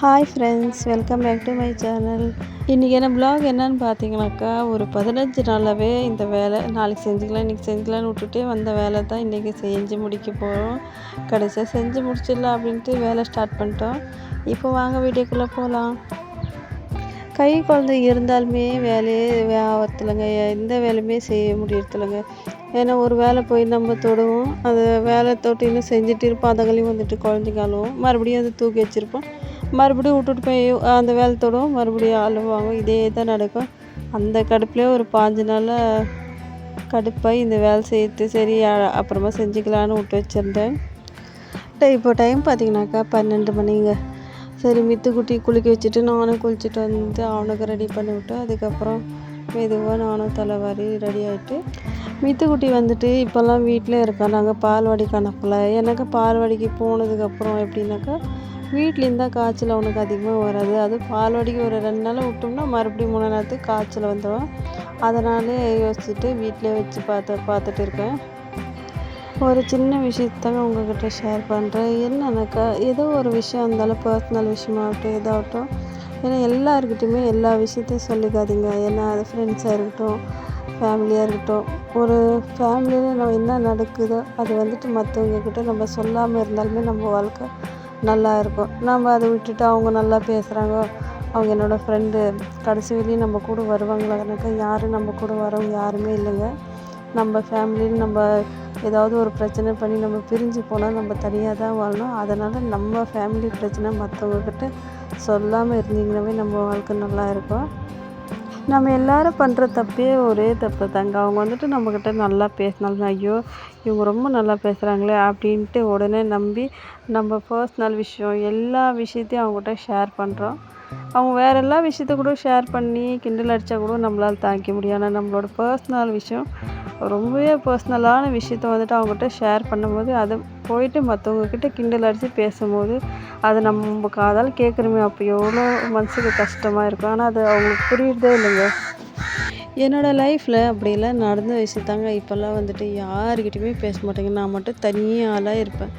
Hi friends, welcome back to my channel. இன்றைக்கி என்ன block என்னன்னு பார்த்தீங்கன்னாக்கா, ஒரு 15 நாளாகவே இந்த வேலை நாளைக்கு செஞ்சுக்கலாம் இன்றைக்கி செஞ்சுக்கலான்னு விட்டுட்டே வந்த வேலை தான் இன்றைக்கி செஞ்சு முடிக்க போகிறோம். கடைசியாக செஞ்சு முடிச்சிடலாம் அப்படின்ட்டு வேலை ஸ்டார்ட் பண்ணிட்டோம். இப்போ வாங்க வீடியோக்குள்ளே போகலாம். கை குழந்தை இருந்தாலுமே வேலையே ஆகிறதில்லைங்க, எந்த வேலையுமே செய்ய முடியறதில்லைங்க. ஏன்னா ஒரு வேலை போய் நம்ம தொடுவோம், அந்த வேலை தொட்டு இன்னும் செஞ்சுட்டு இருப்போம், அதங்களையும் வந்துட்டு குழந்தைங்க அழுவோம், மறுபடியும் அதை தூக்கி வச்சுருப்போம், மறுபடியும் விட்டுட்டு போய் அந்த வேலை தொடுவோம், மறுபடியும் அழுவாங்க. இதே தான் நடக்கும். அந்த கடுப்புலேயே ஒரு 5 நாளாக கடுப்பாக இந்த வேலை செய்யறது சரி அப்புறமா செஞ்சுக்கலான்னு விட்டு வச்சுருந்தேன். இப்போ டைம் பார்த்திங்கனாக்கா 12 மணிங்க. சரி மித்துக்குட்டி குளிக்க வச்சுட்டு நானும் குளிச்சுட்டு வந்து அவனுக்கு ரெடி பண்ணி விட்டு அதுக்கப்புறம் மெதுவாக நானும் தலைவாரி ரெடி ஆகிட்டு, மித்துக்குட்டி வந்துட்டு இப்போல்லாம் வீட்டில் இருக்கான். நாங்கள் பால்வாடிக்கு அனுப்பலை. எனக்கு பால்வாடிக்கு போனதுக்கப்புறம் எப்படின்னாக்கா வீட்லேருந்து தான் காய்ச்சல் அவனுக்கு அதிகமாக வராது. அதுவும் பால்வாடிக்கு ஒரு 2 நாள் விட்டோம்னா மறுபடியும் 3 நேரத்துக்கு காய்ச்சல் வந்துடும். அதனால யோசிச்சுட்டு வீட்டிலே வச்சு பார்த்துட்டு இருக்கேன். ஒரு சின்ன விஷயத்தாங்க உங்கள்கிட்ட ஷேர் பண்ணுறேன். என்னன்னாக்கா ஏதோ ஒரு விஷயம் இருந்தாலும் பர்சனல் விஷயமாகட்டும் எதாகட்டும், ஏன்னா எல்லாருக்கிட்டையுமே எல்லா விஷயத்தையும் சொல்லிக்காதீங்க. ஏன்னா அது ஃப்ரெண்ட்ஸாக இருக்கட்டும், ஃபேமிலியாக இருக்கட்டும். ஒரு ஃபேமிலியில் நம்ம என்ன நடக்குதோ அது வந்துட்டு மற்றவங்கக்கிட்ட நம்ம சொல்லாமல் இருந்தாலுமே நம்ம வாழ்க்கை நல்லா இருக்கும். நம்ம அதை விட்டுட்டு அவங்க நல்லா பேசுகிறாங்க, அவங்க என்னோடய ஃப்ரெண்டு, கடைசி வரையும் நம்ம கூட வருவாங்களானாக்கா யாரும் நம்ம கூட வரவங்க யாருமே இல்லைங்க. நம்ம ஃபேமிலின்னு நம்ம ஏதாவது ஒரு பிரச்சனை பண்ணி நம்ம பிரிஞ்சு போனால் நம்ம தனியாக தான் வாழணும். அதனால் நம்ம ஃபேமிலி பிரச்சனை மற்றவங்கக்கிட்ட சொல்லாமல் இருந்தீங்கன்னாவே நம்ம வாழ்க்கை நல்லா இருக்கும். நம்ம எல்லோரும் பண்ணுற தப்பே ஒரே தப்பு தாங்க. அவங்க வந்துட்டு நம்மக்கிட்ட நல்லா பேசினாலும் ஐயோ இவங்க ரொம்ப நல்லா பேசுகிறாங்களே அப்படின்ட்டு உடனே நம்பி நம்ம பர்சனல் விஷயம் எல்லா விஷயத்தையும் அவங்ககிட்ட ஷேர் பண்ணுறோம். அவங்க வேறு எல்லா விஷயத்த கூட ஷேர் பண்ணி கிண்டல் அடித்தா கூட நம்மளால் தாங்கிக்க முடியும். ஆனால் நம்மளோட பர்சனல் விஷயம் ரொம்பவே பர்சனலான விஷயத்த வந்துட்டு அவங்ககிட்ட ஷேர் பண்ணும்போது அதை போயிட்டு மற்றவங்கக்கிட்ட கிண்டல் அடித்து பேசும்போது அதை நம்ம காதால் கேட்குறோமே, அப்போ எவ்வளோ மனசுக்கு கஷ்டமாக இருக்கும். ஆனால் அது அவங்களுக்கு புரியுறதே இல்லைங்க. என்னோடய லைஃப்பில் அப்படியெல்லாம் நடந்த விஷயத்தாங்க இப்போல்லாம் வந்துட்டு யாருக்கிட்டையுமே பேச மாட்டேங்க. நான் மட்டும் தனியாக ஆளாக இருப்பேன்.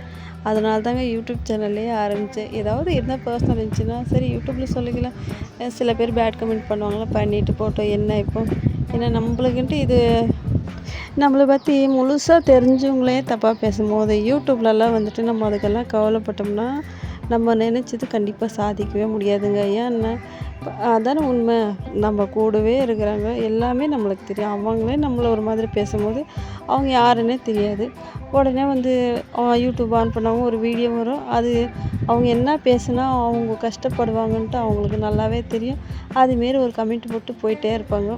அதனால தாங்க யூடியூப் சேனல்லே ஆரம்பித்தேன். ஏதாவது இருந்தால் பர்சனல் இருந்துச்சுன்னா சரி யூடியூப்பில் சொல்லிக்கலாம். சில பேர் பேட் கமெண்ட் பண்ணுவாங்களா, பண்ணிட்டு போட்டோம் என்ன இப்போ. ஏன்னா நம்மளுக்குன்ட்டு இது நம்மளை பற்றி முழுசாக தெரிஞ்சவங்களே தப்பாக பேசும்போது யூடியூப்லலாம் வந்துட்டு நம்ம அதுக்கெல்லாம் கவலைப்பட்டோம்னா நம்ம நினச்சது கண்டிப்பாக சாதிக்கவே முடியாதுங்க. ஏன்னா அதானே உண்மை. நம்ம கூடவே இருக்கிறாங்க, எல்லாமே நம்மளுக்கு தெரியும். அவங்களே நம்மளை ஒரு மாதிரி பேசும்போது அவங்க யாருன்னே தெரியாது. உடனே வந்து யூடியூப் ஆன் பண்ணவங்க ஒரு வீடியோ வரும், அது அவங்க என்ன பேசுனா அவங்க கஷ்டப்படுவாங்கன்ட்டு அவங்களுக்கு நல்லாவே தெரியும். அதுமாரி ஒரு கமெண்ட் போட்டு போயிட்டே இருப்பாங்க.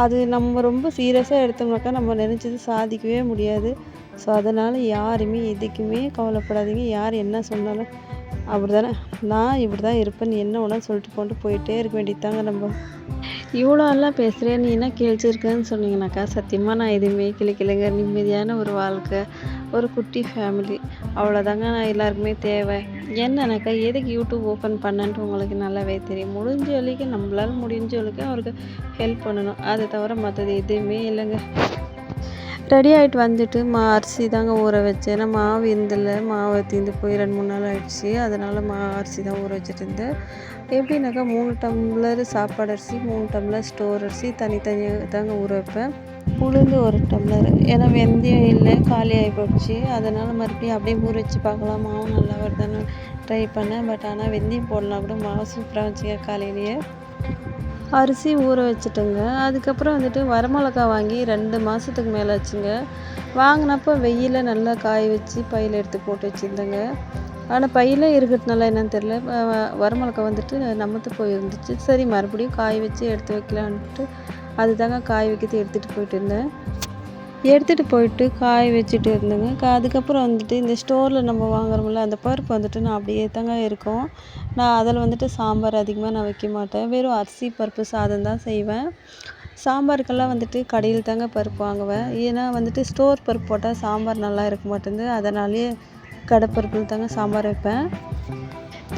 அது நம்ம ரொம்ப சீரியஸாக எடுத்தோம்னாக்கா நம்ம நினச்சது சாதிக்கவே முடியாது. ஸோ அதனால் யாருமே எதுக்குமே கவலைப்படாதீங்க. யார் என்ன சொன்னாலும் அப்படி தானே, நான் இப்படி தான் இருப்பேன்னு என்ன வேணா சொல்லிட்டு கொண்டு போயிட்டே இருக்க வேண்டியதாங்க. நம்ம இவ்வளோ எல்லாம் பேசுகிறேன் நீ என்ன கிழிச்சிருக்கேன்னு சொன்னீங்கன்னாக்கா சத்தியமாக நான் எதுவுமே கிழிக்கலைங்க. நிம்மதியான ஒரு வாழ்க்கை, ஒரு குட்டி ஃபேமிலி, அவ்வளோதாங்க நான் எல்லாருக்குமே தேவை. என்னன்னாக்கா எதுக்கு யூடியூப் ஓப்பன் பண்ணன்ட்டு உங்களுக்கு நல்லாவே தெரியும். முடிஞ்ச வரைக்கும் நம்மளால் முடிஞ்ச வரைக்கும் அவருக்கு ஹெல்ப் பண்ணணும். அதை தவிர மற்றது எதுவுமே இல்லைங்க. ரெடி ஆகிட்டு வந்துட்டு அரிசி தாங்க ஊற வச்சேன். ஏன்னா மாவு இருந்தில்ல, மாவு தீர்ந்து போய் 2-3 நாள் ஆகிடுச்சி. அதனால் அரிசி தான் ஊற வச்சுட்டு இருந்தேன். எப்படின்னாக்கா 3 டம்ளர் சாப்பாடு அரிசி, 3 டம்ளர் ஸ்டோர் அரிசி தனித்தனியாக தாங்க ஊற வைப்பேன். உளுந்து 1 டம்ளர், ஏன்னா வெந்தயம் இல்லை காலி ஆகி போயிடுச்சு. அதனால் மறுபடியும் அப்படியே ஊற வச்சு பார்க்கலாம் மாவு நல்லா வருதான்னு ட்ரை பண்ணேன். பட் ஆனால் வெந்தயம் போடலாம் கூட மாவு சூப்பராக வச்சுங்க. காலையிலேயே அரிசி ஊற வச்சுட்டுங்க. அதுக்கப்புறம் வந்துட்டு வரமிளகா வாங்கி 2 மாதத்துக்கு மேலே ஆச்சுங்க. வாங்கினப்போ வெயிலில் நல்லா காய வச்சு பையில் எடுத்து போட்டு வச்சுருந்தேங்க. ஆனால் பையில் இருக்கிறதுனால என்னன்னு தெரில, வரமிளகா வந்துட்டு நமத்து போயிருந்துச்சு. சரி மறுபடியும் காய வச்சு எடுத்து வைக்கலான்ட்டு அது தாங்க காய வைக்கிறது எடுத்துகிட்டு போயிட்டு இருந்தேன். எடுத்துகிட்டு போயிட்டு காய வச்சுட்டு இருந்தேங்க. அதுக்கப்புறம் வந்துட்டு இந்த ஸ்டோரில் நம்ம வாங்குறோம்ல அந்த பருப்பு வந்துட்டு நான் அப்படியே தாங்க இருக்கும். நான் அதில் வந்துட்டு சாம்பார் அதிகமாக நான் வைக்க மாட்டேன். வெறும் அரிசி பருப்பு சாதம் தான் செய்வேன். சாம்பாருக்கெல்லாம் வந்துட்டு கடையில் தாங்க பருப்பு வாங்குவேன். ஏன்னா வந்துட்டு ஸ்டோர் பருப்பு போட்டால் சாம்பார் நல்லா இருக்க மாட்டேங்குது. அதனாலேயே கடை பருப்பில் தாங்க சாம்பார் வைப்பேன்.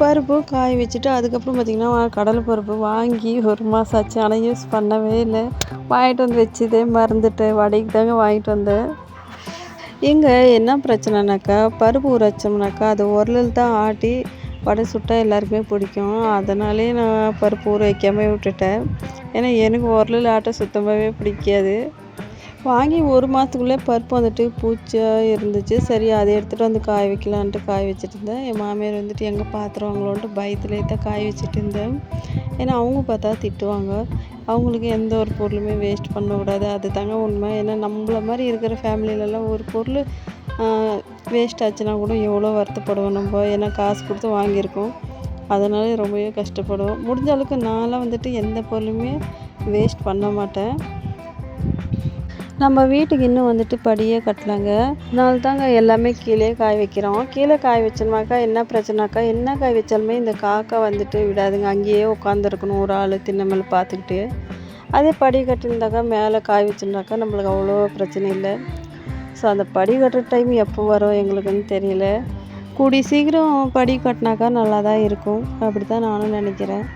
பருப்பு காய வச்சுட்டு அதுக்கப்புறம் பார்த்திங்கன்னா கடலை பருப்பு வாங்கி 1 மாதம் ஆச்சு. ஆனால் யூஸ் பண்ணவே இல்லை. வாங்கிட்டு வந்து வச்சதே மறந்துட்டேன். வடைக்கு தாங்க வாங்கிட்டு வந்தேன். இங்கே என்ன பிரச்சனைனாக்கா பருப்பு ஊற வச்சோம்னாக்கா அது உரலில் தான் ஆட்டி வடை சுட்டால் எல்லாருக்குமே பிடிக்கும். அதனாலே நான் பருப்பு ஊற வைக்காமல் விட்டுட்டேன். ஏன்னா எனக்கு உரலில் ஆட்ட சுத்தமாகவே பிடிக்காது. வாங்கி 1 மாதத்துக்குள்ளே பருப்பு வந்துட்டு பூச்சியாக இருந்துச்சு. சரி அதை எடுத்துகிட்டு வந்து காய வைக்கலான்ட்டு காய வச்சுட்டு இருந்தேன். என் மாமியார் வந்துட்டு எங்கே பார்த்துருவாங்களோன்ட்டு பயத்துலேயே தான் காய வச்சுட்டு இருந்தேன். ஏன்னா அவங்க பார்த்தா திட்டுவாங்க. அவங்களுக்கு எந்த ஒரு பொருளுமே வேஸ்ட் பண்ணக்கூடாது. அது தாங்க உண்மை. ஏன்னா நம்மள மாதிரி இருக்கிற ஃபேமிலியிலலாம் ஒரு பொருள் வேஸ்ட் ஆச்சுன்னா கூட எவ்வளோ வருத்தப்படுவோம் நம்ம. ஏன்னா காசு கொடுத்து வாங்கியிருக்கோம். அதனால ரொம்பவே கஷ்டப்படுவோம். முடிஞ்ச அளவுக்கு நான்லாம் வந்துட்டு எந்த பொருளுமே வேஸ்ட் பண்ண மாட்டேன். நம்ம வீட்டுக்கு இன்னும் வந்துட்டு படியே கட்டலாங்க. அதனால தாங்க எல்லாமே கீழே காய வைக்கிறோம். கீழே காய வச்சோம்னாக்கா என்ன பிரச்சனைனாக்கா என்ன காய வச்சாலுமே இந்த காக்கா வந்துட்டு விடாதுங்க. அங்கேயே உட்காந்துருக்கணும் ஒரு ஆள் திண்ணை மேலே பார்த்துக்கிட்டு. அதே படி கட்டியிருந்தாக்கா மேலே காய வச்சுருந்தாக்கா நம்மளுக்கு அவ்வளோ பிரச்சனை இல்லை. ஸோ அந்த படி கட்டுற டைம் எப்போ வரும் எங்களுக்குன்னு தெரியல. கூடி சீக்கிரம் படி கட்டினாக்கா நல்லா தான் இருக்கும். அப்படி தான் நானும் நினைக்கிறேன்.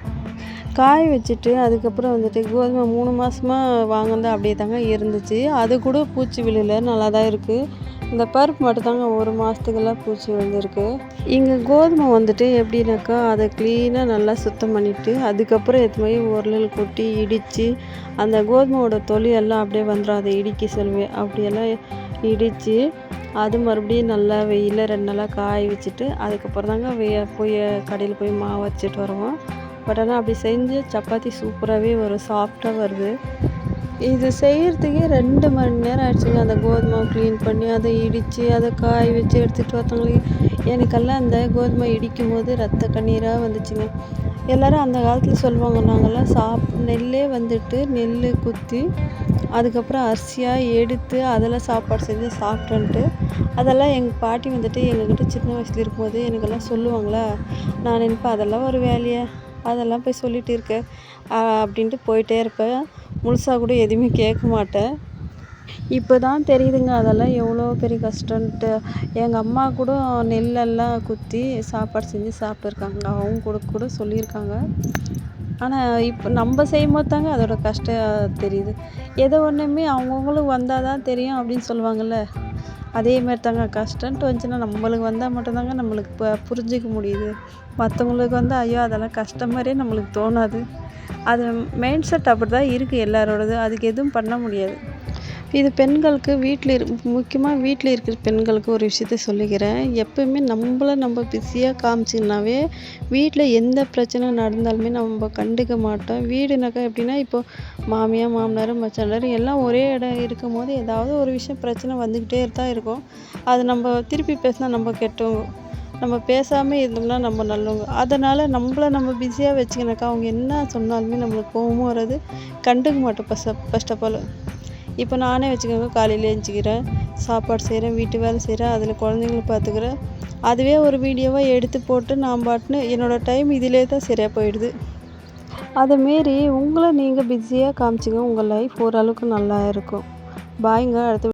காய வச்சுட்டு அதுக்கப்புறம் வந்துட்டு கோதுமை 3 மாதமா வாங்கினது அப்படியே தாங்க இருந்துச்சு. அது கூட பூச்சி விழல, நல்லா தான் இருக்குது. இந்த பருப்பு மட்டும் தாங்க 1 மாதத்துக்கெல்லாம் பூச்சி விழுந்திருக்கு. இங்கே கோதுமை வந்துட்டு எப்படின்னாக்கா அதை க்ளீனாக நல்லா சுத்தம் பண்ணிவிட்டு அதுக்கப்புறம் எடுத்து போய் உரலில் கொட்டி இடித்து அந்த கோதுமையோட தொலியெல்லாம் அப்படியே வந்துடும். அதை இடிக்க சொல்லுவேன். அப்படியெல்லாம் இடித்து அது மறுபடியும் நல்லா வெயிலில் 2 நாளாக காய வச்சுட்டு அதுக்கப்புறம் தாங்க போய் கடையில் போய் மாவு வச்சுட்டு வருவோம். பட் ஆனால் அப்படி செஞ்சு சப்பாத்தி சூப்பராகவே வரும், சாஃப்டாக வருது. இது செய்கிறதுக்கே 2 மணி நேரம் ஆயிடுச்சுங்க. அந்த கோதுமை க்ளீன் பண்ணி அதை இடித்து அதை காய வச்சு எடுத்துகிட்டு வரவங்களுக்கு எனக்கெல்லாம் அந்த கோதுமை இடிக்கும் போது ரத்த கண்ணீராக வந்துச்சுங்க. எல்லோரும் அந்த காலத்தில் சொல்லுவாங்க, நாங்கள்லாம் நெல்லே வந்துட்டு நெல் குத்தி அதுக்கப்புறம் அரிசியாக எடுத்து அதில் சாப்பாடு செஞ்சு சாப்பிட்டோன்ட்டு. அதெல்லாம் எங்கள் பாட்டி வந்துட்டு எங்கக்கிட்ட சின்ன வயசில் இருக்கும்போது எனக்கெல்லாம் சொல்லுவாங்களா. நான் நினைப்பேன் அதெல்லாம் ஒரு வேலையை, அதெல்லாம் போய் சொல்லிகிட்டு இருக்கேன் அப்படின்ட்டு போயிட்டே இருப்பேன். முழுசாக கூட எதுவுமே கேட்க மாட்டேன். இப்போ தான் தெரியுதுங்க அதெல்லாம் எவ்வளோ பெரிய கஷ்டன்ட்டு. எங்கள் அம்மா கூட நெல்லெல்லாம் குத்தி சாப்பாடு செஞ்சு சாப்பிட்ருக்காங்க. அவங்க கூட சொல்லியிருக்காங்க. ஆனால் இப்போ நம்ம செய்யும்போது தாங்க அதோட கஷ்டம் தெரியுது. எதோ ஒன்றுமே அவங்கவுங்களுக்கு வந்தால் தான் தெரியும் அப்படின்னு சொல்லுவாங்கள்ல. அதே மாதிரி தாங்க கஷ்டன்ட்டு வந்துச்சுன்னா நம்மளுக்கு வந்தால் மட்டும்தாங்க நம்மளுக்கு புரிஞ்சிக்க முடியுது. மற்றவங்களுக்கு வந்து ஐயோ அதெல்லாம் கஷ்டம் மாதிரியே நம்மளுக்கு தோணாது. அது மைண்ட் செட் அப்படி தான் இருக்குது எல்லாரோடது. அதுக்கு எதுவும் பண்ண முடியாது. இது பெண்களுக்கு முக்கியமாக வீட்டில் இருக்கிற பெண்களுக்கு ஒரு விஷயத்த சொல்லிக்கிறேன். எப்போயுமே நம்ம பிஸியாக காமிச்சிங்கனாவே வீட்டில் எந்த பிரச்சனை நடந்தாலுமே நம்ம கண்டுக்க மாட்டோம். வீடுனாக்கா எப்படின்னா இப்போ மாமியார் மாமனார் மச்சானார் எல்லாம் ஒரே இடம் இருக்கும் போது ஏதாவது ஒரு விஷயம் பிரச்சனை வந்துக்கிட்டே தான் இருக்கும். அது நம்ம திருப்பி பேசினா நம்ம கெட்டவங்க, நம்ம பேசாமல் இருந்தோம்னா நம்ம நல்லவங்க. அதனால் நம்ம பிஸியாக வச்சுக்கினாக்கா அவங்க என்ன சொன்னாலுமே நம்மளுக்கு கோவமும் வராது, கண்டுக்க மாட்டோம். ஃபஸ்ட் ஆஃப் ஆல் இப்போ நானே வச்சுக்கோங்க, காலையில் எழுந்திரிக்கிறேன், சாப்பாடு செய்கிறேன், வீட்டு வேலை செய்கிறேன், அதில் குழந்தைங்கள பார்த்துக்கிறேன். அதுவே ஒரு வீடியோவாக எடுத்து போட்டு நான் பாட்டுன்னு என்னோடய டைம் இதிலே தான் சரியாக போயிடுது. அதேமாரி உங்களை நீங்கள் பிஸியாக காமிச்சிங்க, உங்கள் லைஃப் ஓரளவுக்கு நல்லா இருக்கும். பாய்ங்க. அடுத்த